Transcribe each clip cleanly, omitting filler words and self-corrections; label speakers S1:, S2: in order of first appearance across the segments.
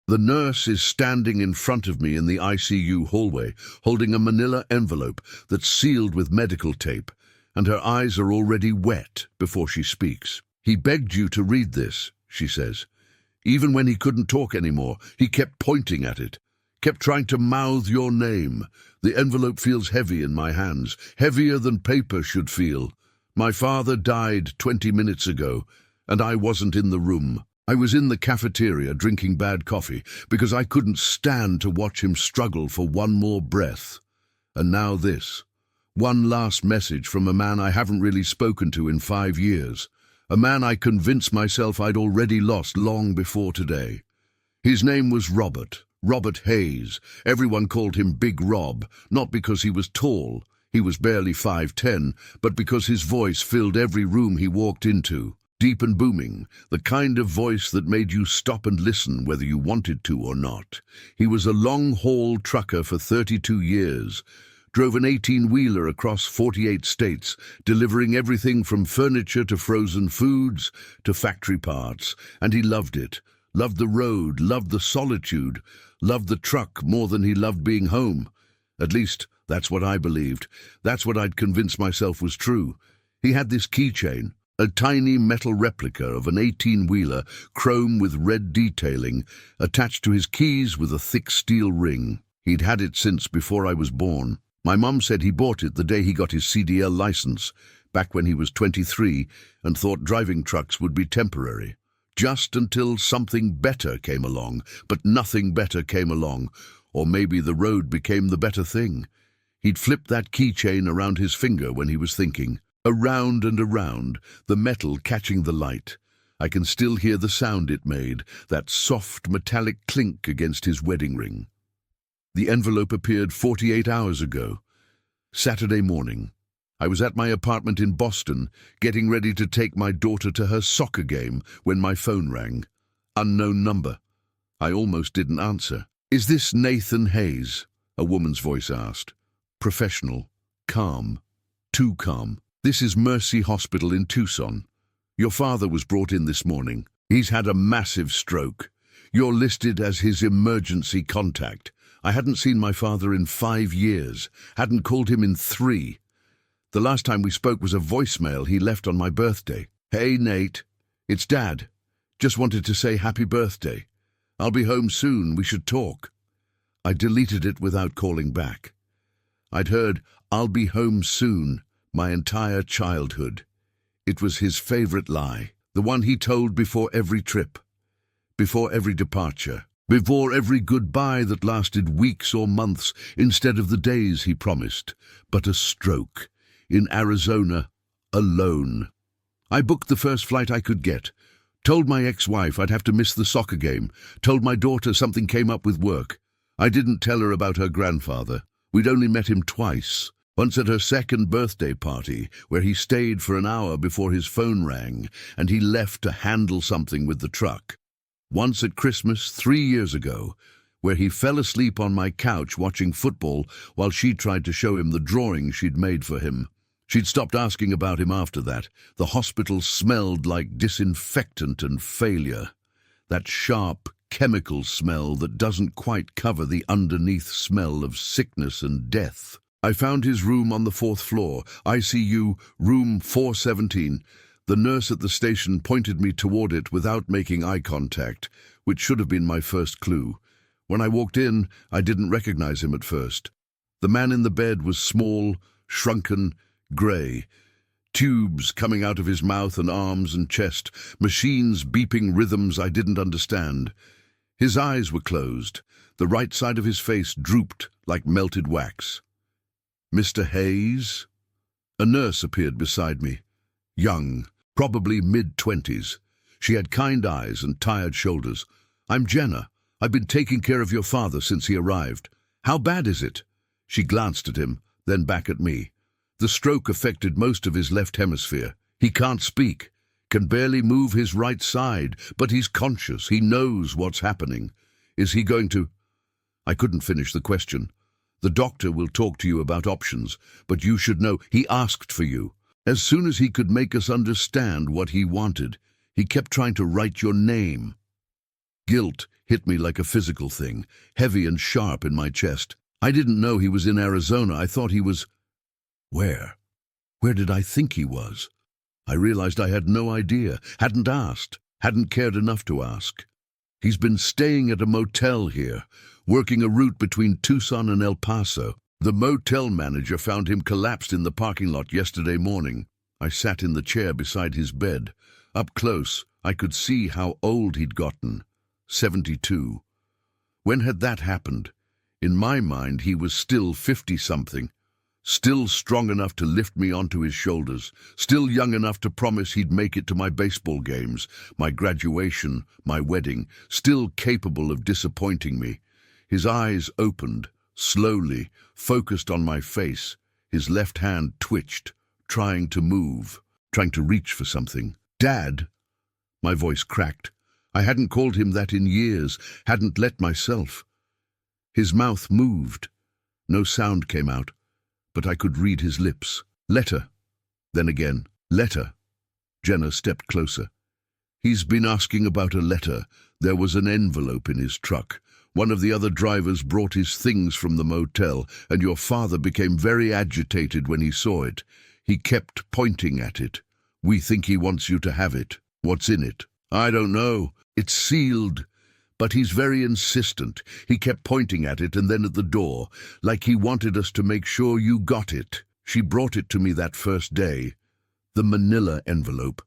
S1: The nurse is standing in front of me in the ICU hallway, holding a manila envelope that's sealed with medical tape, and her eyes are already wet before she speaks. "He begged you to read this," she says. "Even when he couldn't talk anymore, he kept pointing at it, kept trying to mouth your name. The envelope feels heavy in my hands, heavier than paper should feel. My father died 20 minutes ago, and I wasn't in the room. I was in the cafeteria drinking bad coffee because I couldn't stand to watch him struggle for one more breath. And now this. One last message from a man I haven't really spoken to in 5 years. A man I convinced myself I'd already lost long before today. His name was Robert Hayes. Everyone called him Big Rob, not because he was tall. He was barely 5'10", but because his voice filled every room he walked into. Deep and booming, the kind of voice that made you stop and listen whether you wanted to or not. He was a long-haul trucker for 32 years, drove an 18-wheeler across 48 states, delivering everything from furniture to frozen foods to factory parts, and he loved it. Loved the road, loved the solitude, loved the truck more than he loved being home. At least, that's what I believed. That's what I'd convinced myself was true. He had this keychain, a tiny metal replica of an 18-wheeler, chrome with red detailing, attached to his keys with a thick steel ring. He'd had it since before I was born. My mum said he bought it the day he got his CDL license, back when he was 23, and thought driving trucks would be temporary. Just until something better came along, but nothing better came along, or maybe the road became the better thing. He'd flipped that keychain around his finger when he was thinking. Around and around, the metal catching the light. I can still hear the sound it made, that soft metallic clink against his wedding ring. The envelope appeared 48 hours ago. Saturday morning. I was at my apartment in Boston, getting ready to take my daughter to her soccer game when my phone rang. Unknown number. I almost didn't answer. "Is this Nathan Hayes?" a woman's voice asked. Professional. Calm. Too calm. "This is Mercy Hospital in Tucson. Your father was brought in this morning. He's had a massive stroke. You're listed as his emergency contact. I hadn't seen my father in 5 years, hadn't called him in 3. The last time we spoke was a voicemail he left on my birthday. Hey, Nate. It's Dad. Just wanted to say happy birthday. I'll be home soon. We should talk." I deleted it without calling back. I'd heard, "I'll be home soon," my entire childhood. It was his favorite lie, the one he told before every trip, before every departure, before every goodbye that lasted weeks or months instead of the days he promised. But a stroke. In Arizona, alone. I booked the first flight I could get, told my ex-wife I'd have to miss the soccer game, told my daughter something came up with work. I didn't tell her about her grandfather. We'd only met him twice. Once at her second birthday party, where he stayed for an hour before his phone rang, and he left to handle something with the truck. Once at Christmas 3 years ago, where he fell asleep on my couch watching football while she tried to show him the drawing she'd made for him. She'd stopped asking about him after that. The hospital smelled like disinfectant and failure. That sharp, chemical smell that doesn't quite cover the underneath smell of sickness and death. I found his room on the 4th floor, ICU, room 417. The nurse at the station pointed me toward it without making eye contact, which should have been my first clue. When I walked in, I didn't recognize him at first. The man in the bed was small, shrunken, grey. Tubes coming out of his mouth and arms and chest, machines beeping rhythms I didn't understand. His eyes were closed. The right side of his face drooped like melted wax. "Mr. Hayes?" A nurse appeared beside me. Young, probably mid-20s. She had kind eyes and tired shoulders. "I'm Jenna. I've been taking care of your father since he arrived. How bad is it?" She glanced at him, then back at me. The stroke affected most of his left hemisphere. He can't speak, can barely move his right side, but he's conscious. He knows what's happening. Is he going to... I couldn't finish the question. "The doctor will talk to you about options, but you should know he asked for you. As soon as he could make us understand what he wanted, he kept trying to write your name." Guilt hit me like a physical thing, heavy and sharp in my chest. I didn't know he was in Arizona. I thought he was... Where? Where did I think he was? I realized I had no idea, hadn't asked, hadn't cared enough to ask. He's been staying at a motel here, working a route between Tucson and El Paso. The motel manager found him collapsed in the parking lot yesterday morning. I sat in the chair beside his bed. Up close, I could see how old he'd gotten. 72. When had that happened? In my mind, he was still 50-something. Still strong enough to lift me onto his shoulders, still young enough to promise he'd make it to my baseball games, my graduation, my wedding, still capable of disappointing me. His eyes opened, slowly, focused on my face. His left hand twitched, trying to move, trying to reach for something. "Dad!" My voice cracked. I hadn't called him that in years, hadn't let myself. His mouth moved. No sound came out, but I could read his lips. "Letter." Then again, "Letter." Jenna stepped closer. "He's been asking about a letter. There was an envelope in his truck. One of the other drivers brought his things from the motel, and your father became very agitated when he saw it. He kept pointing at it. We think he wants you to have it. What's in it?" "I don't know. It's sealed. But he's very insistent. He kept pointing at it and then at the door, like he wanted us to make sure you got it." She brought it to me that first day. The manila envelope.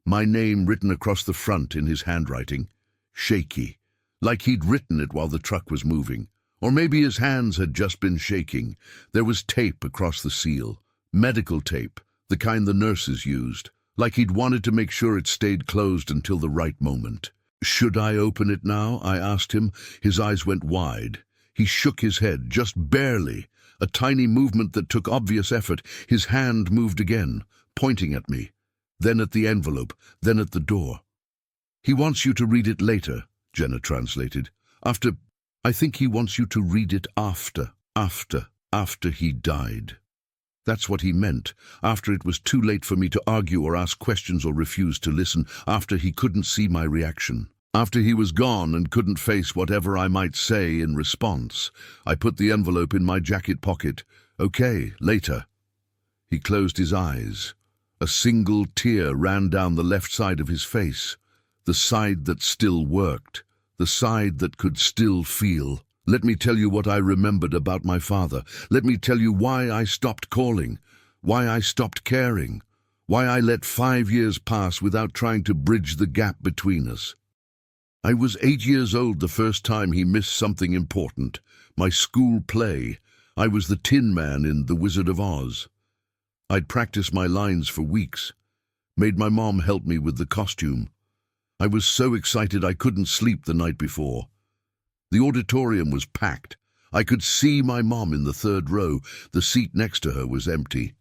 S1: My name written across the front in his handwriting. Shaky. Like he'd written it while the truck was moving. Or maybe his hands had just been shaking. There was tape across the seal. Medical tape, the kind the nurses used. Like he'd wanted to make sure it stayed closed until the right moment. "Should I open it now?" I asked him. His eyes went wide. He shook his head, just barely. A tiny movement that took obvious effort. His hand moved again, pointing at me. Then at the envelope, then at the door. "He wants you to read it later," Jenna translated. I think he wants you to read it after he died." That's what he meant, after it was too late for me to argue or ask questions or refuse to listen, after he couldn't see my reaction. After he was gone and couldn't face whatever I might say in response. I put the envelope in my jacket pocket. "Okay, later." He closed his eyes. A single tear ran down the left side of his face, the side that still worked, the side that could still feel. "Let me tell you what I remembered about my father. Let me tell you why I stopped calling, why I stopped caring, why I let 5 years pass without trying to bridge the gap between us. I was 8 years old the first time he missed something important, my school play. I was the Tin Man in The Wizard of Oz. I'd practiced my lines for weeks, made my mom help me with the costume. I was so excited I couldn't sleep the night before. The auditorium was packed. I could see my mom in the 3rd row. The seat next to her was empty.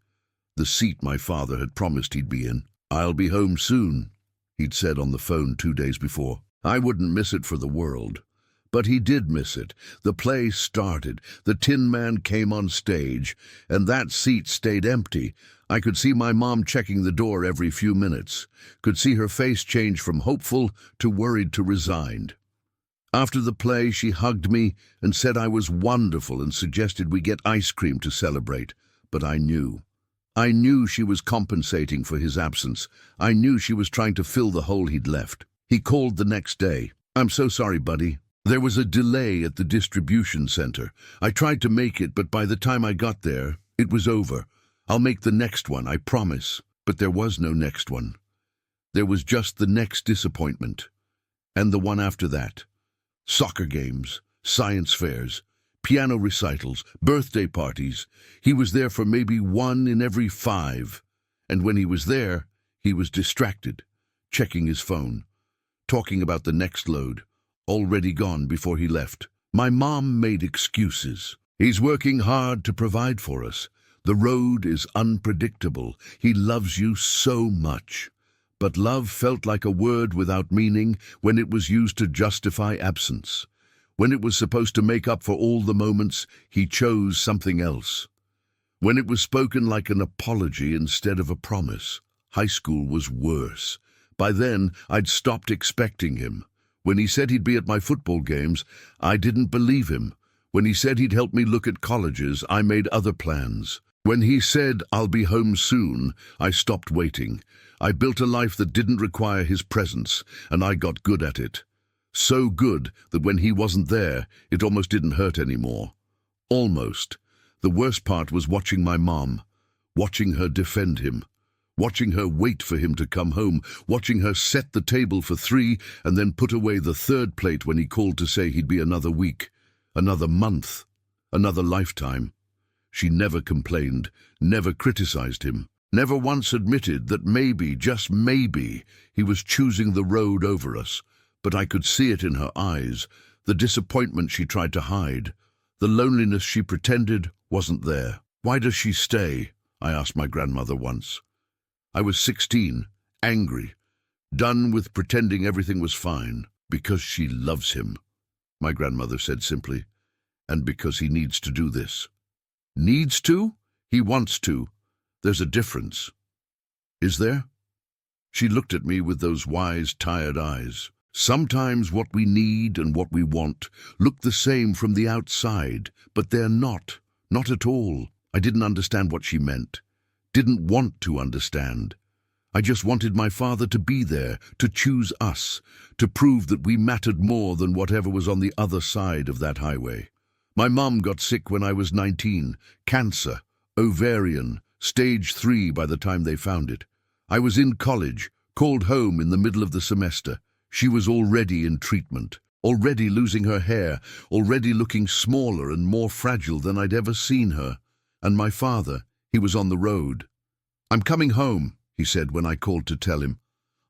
S1: The seat my father had promised he'd be in. "I'll be home soon," he'd said on the phone 2 days before. I wouldn't miss it for the world. But he did miss it. The play started. The Tin Man came on stage, and that seat stayed empty. I could see my mom checking the door every few minutes. Could see her face change from hopeful to worried to resigned. After the play, she hugged me and said I was wonderful and suggested we get ice cream to celebrate. But I knew. I knew she was compensating for his absence. I knew she was trying to fill the hole he'd left. He called the next day. "I'm so sorry, buddy. There was a delay at the distribution center. I tried to make it, but by the time I got there, it was over. I'll make the next one, I promise." But there was no next one. There was just the next disappointment. And the one after that. Soccer games, science fairs, piano recitals, birthday parties. He was there for maybe 1 in every 5. And when he was there, he was distracted, checking his phone, talking about the next load, already gone before he left. My mom made excuses. "He's working hard to provide for us. The road is unpredictable. He loves you so much." But love felt like a word without meaning when it was used to justify absence. When it was supposed to make up for all the moments, he chose something else. When it was spoken like an apology instead of a promise. High school was worse. By then, I'd stopped expecting him. When he said he'd be at my football games, I didn't believe him. When he said he'd help me look at colleges, I made other plans. When he said, "I'll be home soon," I stopped waiting. I built a life that didn't require his presence, and I got good at it. So good that when he wasn't there, it almost didn't hurt anymore. Almost. The worst part was watching my mom, watching her defend him, watching her wait for him to come home, watching her set the table for 3 and then put away the 3rd plate when he called to say he'd be another week, another month, another lifetime. She never complained, never criticized him, never once admitted that maybe, just maybe, he was choosing the road over us. But I could see it in her eyes, the disappointment she tried to hide, the loneliness she pretended wasn't there. "Why does she stay?" I asked my grandmother once. I was 16, angry, done with pretending everything was fine. "Because she loves him," my grandmother said simply, "and because he needs to do this." Needs to? He wants to. There's a difference. Is there? She looked at me with those wise, tired eyes. Sometimes what we need and what we want look the same from the outside, but they're not. Not at all. I didn't understand what she meant. Didn't want to understand. I just wanted my father to be there, to choose us, to prove that we mattered more than whatever was on the other side of that highway. My mum got sick when I was 19. Cancer, ovarian, stage 3 by the time they found it. I was in college, called home in the middle of the semester. She was already in treatment, already losing her hair, already looking smaller and more fragile than I'd ever seen her. And my father, he was on the road. "I'm coming home," he said when I called to tell him.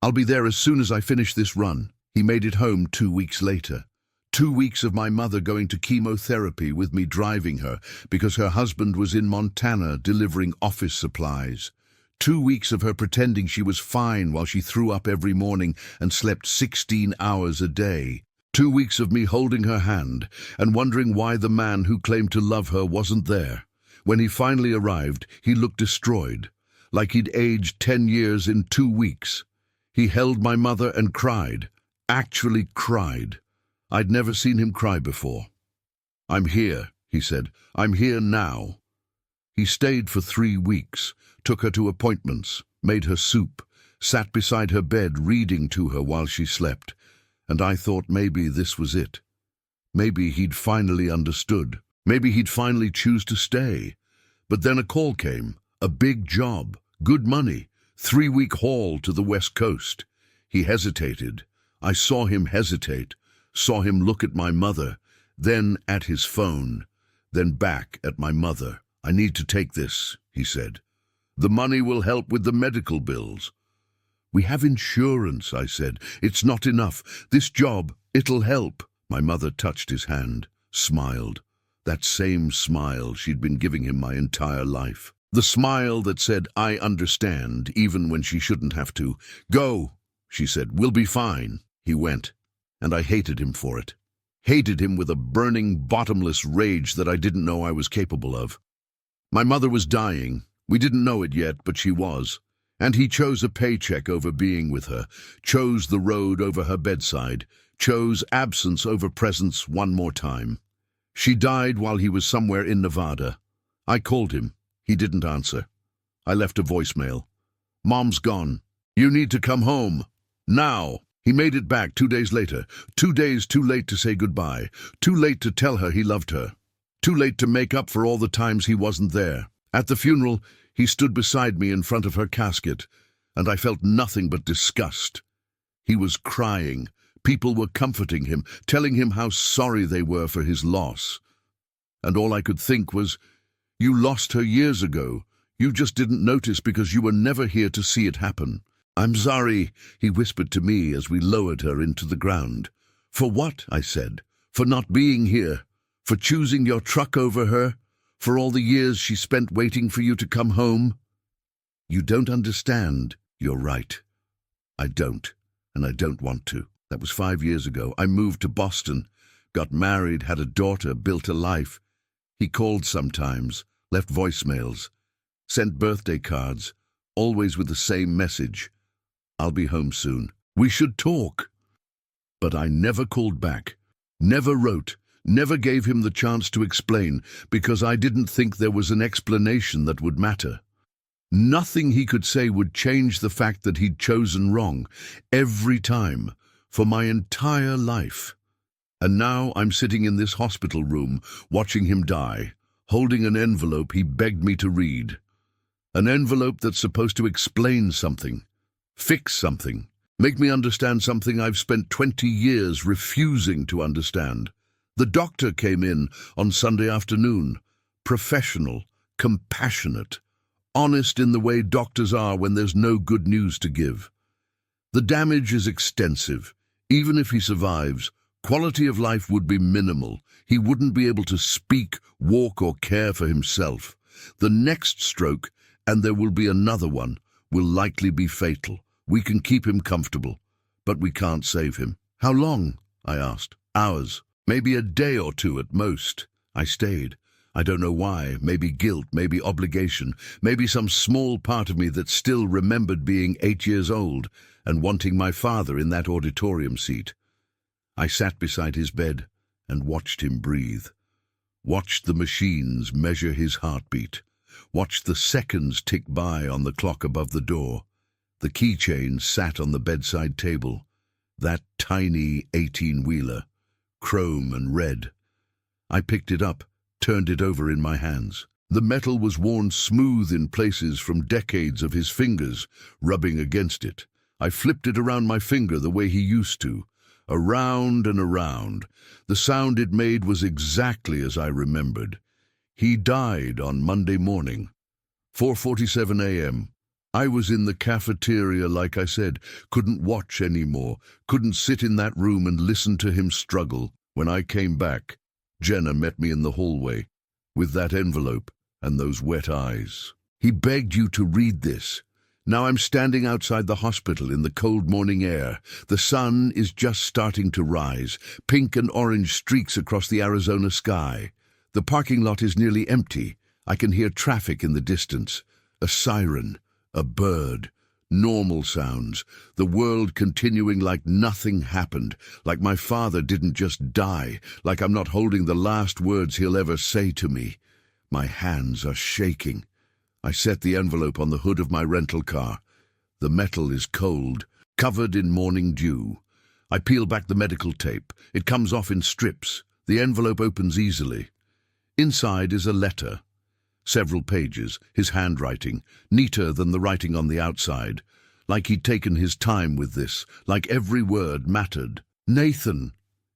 S1: "I'll be there as soon as I finish this run." He made it home 2 weeks later. 2 weeks of my mother going to chemotherapy with me driving her because her husband was in Montana delivering office supplies. 2 weeks of her pretending she was fine while she threw up every morning and slept 16 hours a day. 2 weeks of me holding her hand and wondering why the man who claimed to love her wasn't there. When he finally arrived, he looked destroyed, like he'd aged 10 years in 2 weeks. He held my mother and cried, actually cried. I'd never seen him cry before. "I'm here," he said. "I'm here now." He stayed for 3 weeks, took her to appointments, made her soup, sat beside her bed reading to her while she slept, and I thought maybe this was it. Maybe he'd finally understood. Maybe he'd finally choose to stay. But then a call came, a big job, good money, 3-week haul to the West Coast. He hesitated. I saw him hesitate, saw him look at my mother, then at his phone, then back at my mother. "I need to take this," he said. "The money will help with the medical bills." "We have insurance," I said. "It's not enough. This job, it'll help." My mother touched his hand, smiled. That same smile she'd been giving him my entire life. The smile that said, "I understand," even when she shouldn't have to. "Go," she said. "We'll be fine." He went, and I hated him for it. Hated him with a burning, bottomless rage that I didn't know I was capable of. My mother was dying. We didn't know it yet, but she was. And he chose a paycheck over being with her, chose the road over her bedside, chose absence over presence one more time. She died while he was somewhere in Nevada. I called him. He didn't answer. I left a voicemail. "Mom's gone. You need to come home. Now." He made it back 2 days later. 2 days too late to say goodbye. Too late to tell her he loved her. Too late to make up for all the times he wasn't there. At the funeral, he stood beside me in front of her casket, and I felt nothing but disgust. He was crying. People were comforting him, telling him how sorry they were for his loss. And all I could think was, "You lost her years ago. You just didn't notice because you were never here to see it happen." "I'm sorry," he whispered to me as we lowered her into the ground. "For what?" I said. "For not being here. For choosing your truck over her. For all the years she spent waiting for you to come home." "You don't understand." "You're right. I don't, and I don't want to." That was 5 years ago. I moved to Boston, got married, had a daughter, built a life. He called sometimes, left voicemails, sent birthday cards, always with the same message. "I'll be home soon. We should talk." But I never called back, never wrote, never gave him the chance to explain, because I didn't think there was an explanation that would matter. Nothing he could say would change the fact that he'd chosen wrong, every time, for my entire life. And now I'm sitting in this hospital room, watching him die, holding an envelope he begged me to read. An envelope that's supposed to explain something, fix something, make me understand something I've spent 20 years refusing to understand. The doctor came in on Sunday afternoon, professional, compassionate, honest in the way doctors are when there's no good news to give. The damage is extensive. Even if he survives, quality of life would be minimal. He wouldn't be able to speak, walk, or care for himself. The next stroke, and there will be another one, will likely be fatal. We can keep him comfortable, but we can't save him. How long? I asked. Hours, maybe a day or two at most. I stayed. I don't know why, maybe guilt, maybe obligation, maybe some small part of me that still remembered being 8 years old and wanting my father in that auditorium seat. I sat beside his bed and watched him breathe, watched the machines measure his heartbeat, watched the seconds tick by on the clock above the door. The keychain sat on the bedside table, that tiny 18-wheeler, chrome and red. I picked it up, turned it over in my hands. The metal was worn smooth in places from decades of his fingers rubbing against it. I flipped it around my finger the way he used to, around and around. The sound it made was exactly as I remembered. He died on Monday morning, 4:47 a.m. I was in the cafeteria, like I said, couldn't watch anymore, couldn't sit in that room and listen to him struggle. When I came back, Jenna met me in the hallway, with that envelope and those wet eyes. He begged you to read this. Now I'm standing outside the hospital in the cold morning air. The sun is just starting to rise, pink and orange streaks across the Arizona sky. The parking lot is nearly empty. I can hear traffic in the distance, a siren, a bird, normal sounds, the world continuing like nothing happened, like my father didn't just die, like I'm not holding the last words he'll ever say to me. My hands are shaking. I set the envelope on the hood of my rental car. The metal is cold, covered in morning dew. I peel back the medical tape. It comes off in strips. The envelope opens easily. Inside is a letter. Several pages, his handwriting, neater than the writing on the outside. Like he'd taken his time with this, like every word mattered. Nathan,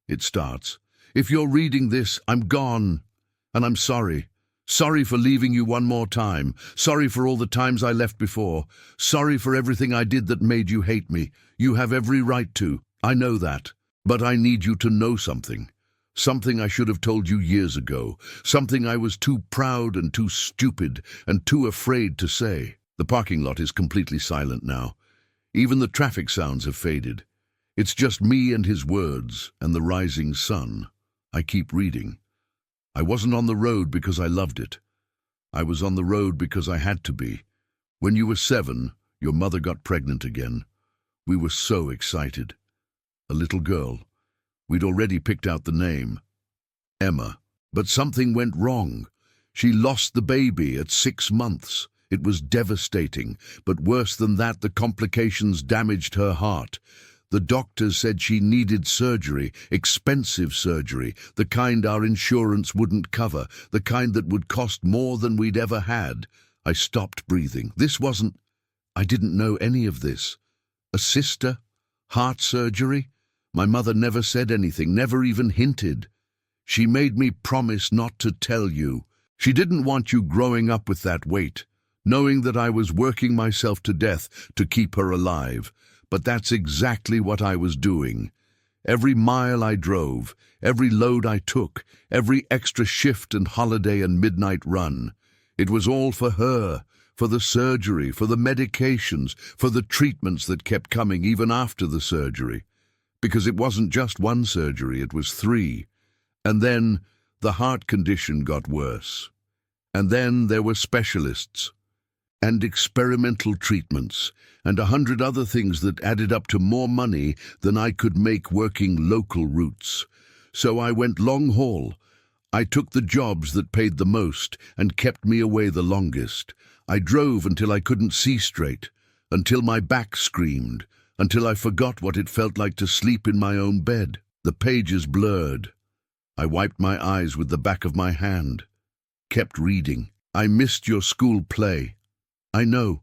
S1: it starts. If you're reading this, I'm gone. And I'm sorry. Sorry for leaving you one more time. Sorry for all the times I left before. Sorry for everything I did that made you hate me. You have every right to. I know that. But I need you to know something. Something I should have told you years ago. Something I was too proud and too stupid and too afraid to say. The parking lot is completely silent now. Even the traffic sounds have faded. It's just me and his words and the rising sun. I keep reading. I wasn't on the road because I loved it. I was on the road because I had to be. When you were 7, your mother got pregnant again. We were so excited. A little girl. We'd already picked out the name. Emma. But something went wrong. She lost the baby at 6 months. It was devastating, but worse than that, the complications damaged her heart. The doctors said she needed surgery, expensive surgery, the kind our insurance wouldn't cover, the kind that would cost more than we'd ever had. I stopped breathing. I didn't know any of this. A sister? Heart surgery? My mother never said anything, never even hinted. She made me promise not to tell you. She didn't want you growing up with that weight, knowing that I was working myself to death to keep her alive. But that's exactly what I was doing. Every mile I drove, every load I took, every extra shift and holiday and midnight run. It was all for her, for the surgery, for the medications, for the treatments that kept coming even after the surgery. Because it wasn't just one surgery, it was 3. And then the heart condition got worse. And then there were specialists. and experimental treatments, and 100 other things that added up to more money than I could make working local routes. So I went long haul. I took the jobs that paid the most and kept me away the longest. I drove until I couldn't see straight, until my back screamed, until I forgot what it felt like to sleep in my own bed. The pages blurred. I wiped my eyes with the back of my hand, kept reading. I missed your school play. I know.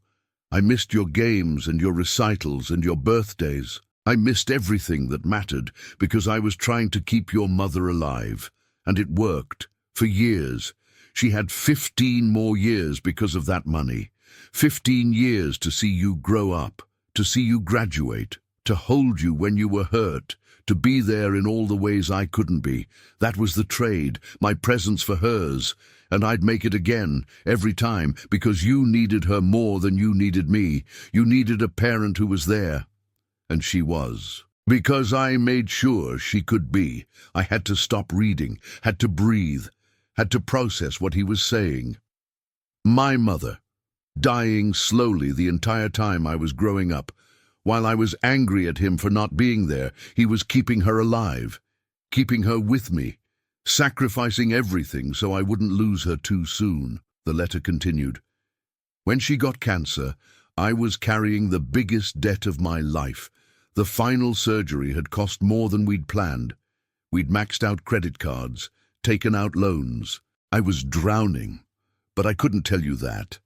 S1: I missed your games and your recitals and your birthdays. I missed everything that mattered because I was trying to keep your mother alive. And it worked. For years. She had 15 more years because of that money. 15 years to see you grow up, to see you graduate, to hold you when you were hurt, to be there in all the ways I couldn't be. That was the trade, my presence for hers. And I'd make it again, every time, because you needed her more than you needed me. You needed a parent who was there. And she was. Because I made sure she could be. I had to stop reading, had to breathe, had to process what he was saying. My mother, dying slowly the entire time I was growing up. While I was angry at him for not being there, he was keeping her alive, keeping her with me, sacrificing everything so I wouldn't lose her too soon. The letter continued. When she got cancer, I was carrying the biggest debt of my life. The final surgery had cost more than we'd planned. We'd maxed out credit cards, taken out loans. I was drowning, but I couldn't tell you that.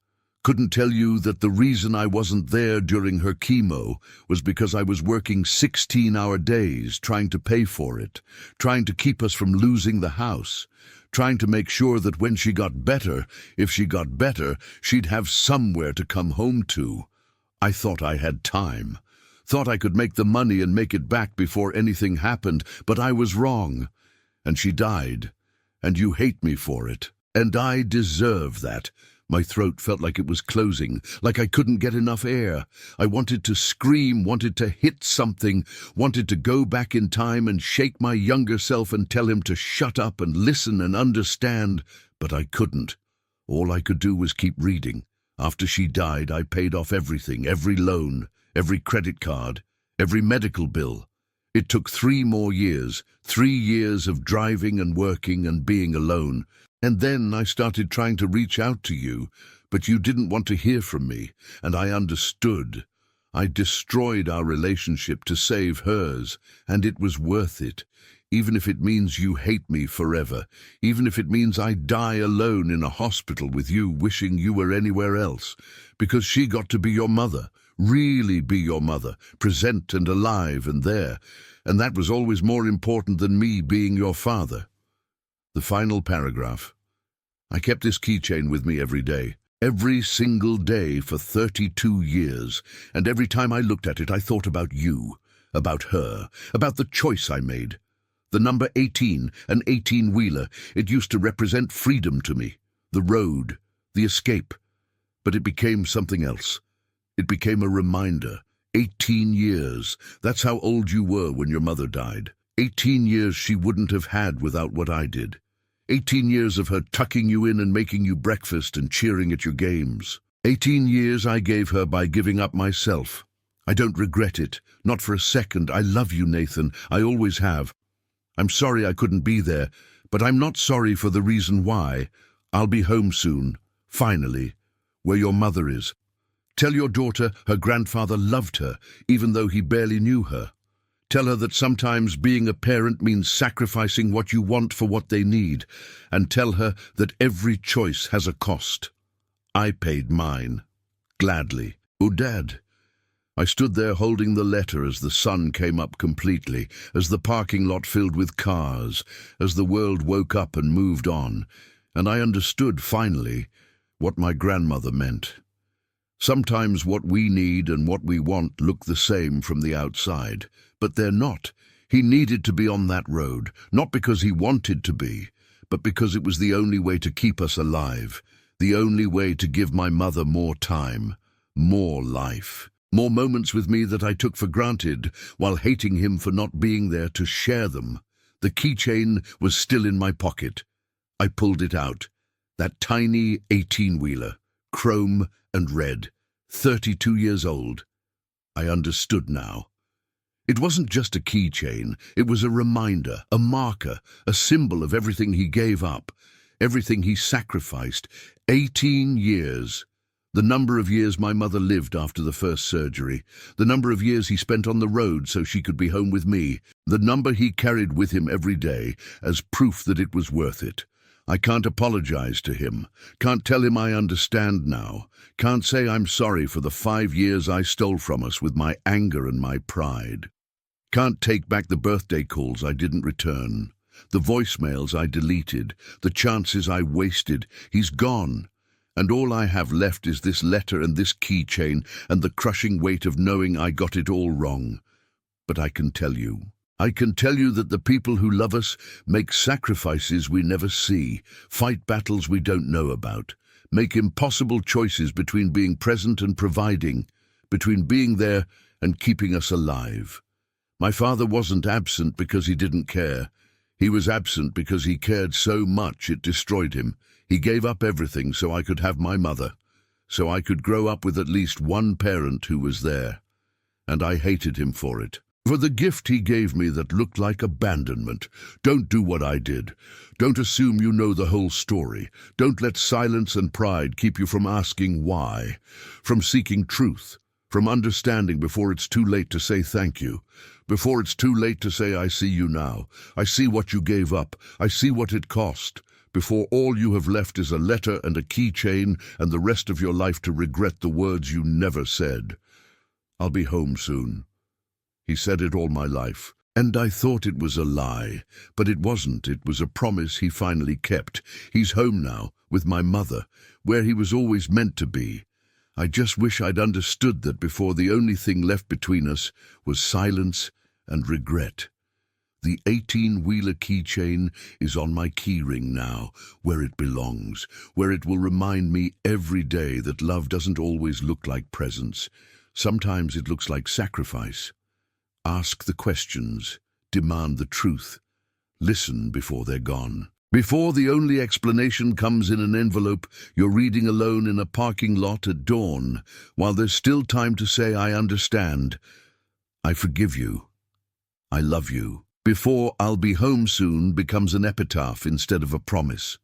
S1: Couldn't tell you that the reason I wasn't there during her chemo was because I was working 16-hour days trying to pay for it, trying to keep us from losing the house, trying to make sure that when she got better, if she got better, she'd have somewhere to come home to. I thought I had time. Thought I could make the money and make it back before anything happened, but I was wrong. And she died. And you hate me for it. And I deserve that. My throat felt like it was closing, like I couldn't get enough air. I wanted to scream, wanted to hit something, wanted to go back in time and shake my younger self and tell him to shut up and listen and understand, but I couldn't. All I could do was keep reading. After she died, I paid off everything, every loan, every credit card, every medical bill. It took 3 more years, 3 years of driving and working and being alone. And then I started trying to reach out to you, but you didn't want to hear from me, and I understood. I destroyed our relationship to save hers, and it was worth it. Even if it means you hate me forever, even if it means I die alone in a hospital with you wishing you were anywhere else, because she got to be your mother. Really be your mother, present and alive and there, and that was always more important than me being your father. The final paragraph. I kept this keychain with me every single day for 32 years, and every time I looked at it I thought about you, about her, about the choice I made. The number 18, an 18-wheeler, it used to represent freedom to me, the road, the escape, but it became something else. It became a reminder. 18 years. That's how old you were when your mother died. 18 years she wouldn't have had without what I did. 18 years of her tucking you in and making you breakfast and cheering at your games. 18 years I gave her by giving up myself. I don't regret it. Not for a second. I love you, Nathan. I always have. I'm sorry I couldn't be there, but I'm not sorry for the reason why. I'll be home soon. Finally. Where your mother is. Tell your daughter her grandfather loved her, even though he barely knew her. Tell her that sometimes being a parent means sacrificing what you want for what they need, and tell her that every choice has a cost. I paid mine. Gladly. Oh, Dad. I stood there holding the letter as the sun came up completely, as the parking lot filled with cars, as the world woke up and moved on, and I understood, finally, what my grandmother meant. Sometimes what we need and what we want look the same from the outside, but they're not. He needed to be on that road, not because he wanted to be, but because it was the only way to keep us alive, the only way to give my mother more time, more life, more moments with me that I took for granted, while hating him for not being there to share them. The keychain was still in my pocket. I pulled it out. That tiny 18-wheeler. chrome and red, 32 years old. I understood now. It wasn't just a keychain, it was a reminder, a marker, a symbol of everything he gave up, everything he sacrificed. 18 years. The number of years my mother lived after the first surgery, the number of years he spent on the road so she could be home with me, the number he carried with him every day as proof that it was worth it. I can't apologize to him, can't tell him I understand now, can't say I'm sorry for the 5 years I stole from us with my anger and my pride. Can't take back the birthday calls I didn't return, the voicemails I deleted, the chances I wasted. He's gone. And all I have left is this letter and this keychain and the crushing weight of knowing I got it all wrong. But I can tell you that the people who love us make sacrifices we never see, fight battles we don't know about, make impossible choices between being present and providing, between being there and keeping us alive. My father wasn't absent because he didn't care. He was absent because he cared so much it destroyed him. He gave up everything so I could have my mother, so I could grow up with at least one parent who was there. And I hated him for it. For the gift he gave me that looked like abandonment. Don't do what I did. Don't assume you know the whole story. Don't let silence and pride keep you from asking why, from seeking truth, from understanding before it's too late to say thank you, before it's too late to say I see you now. I see what you gave up. I see what it cost. Before all you have left is a letter and a keychain and the rest of your life to regret the words you never said. I'll be home soon. He said it all my life, and I thought it was a lie, but it wasn't. It was a promise he finally kept. He's home now, with my mother, where he was always meant to be. I just wish I'd understood that before the only thing left between us was silence and regret. The 18-wheeler keychain is on my keyring now, where it belongs, where it will remind me every day that love doesn't always look like presents. Sometimes it looks like sacrifice. Ask the questions, demand the truth, listen before they're gone. Before the only explanation comes in an envelope you're reading alone in a parking lot at dawn, while there's still time to say I understand, I forgive you, I love you. Before I'll be home soon becomes an epitaph instead of a promise.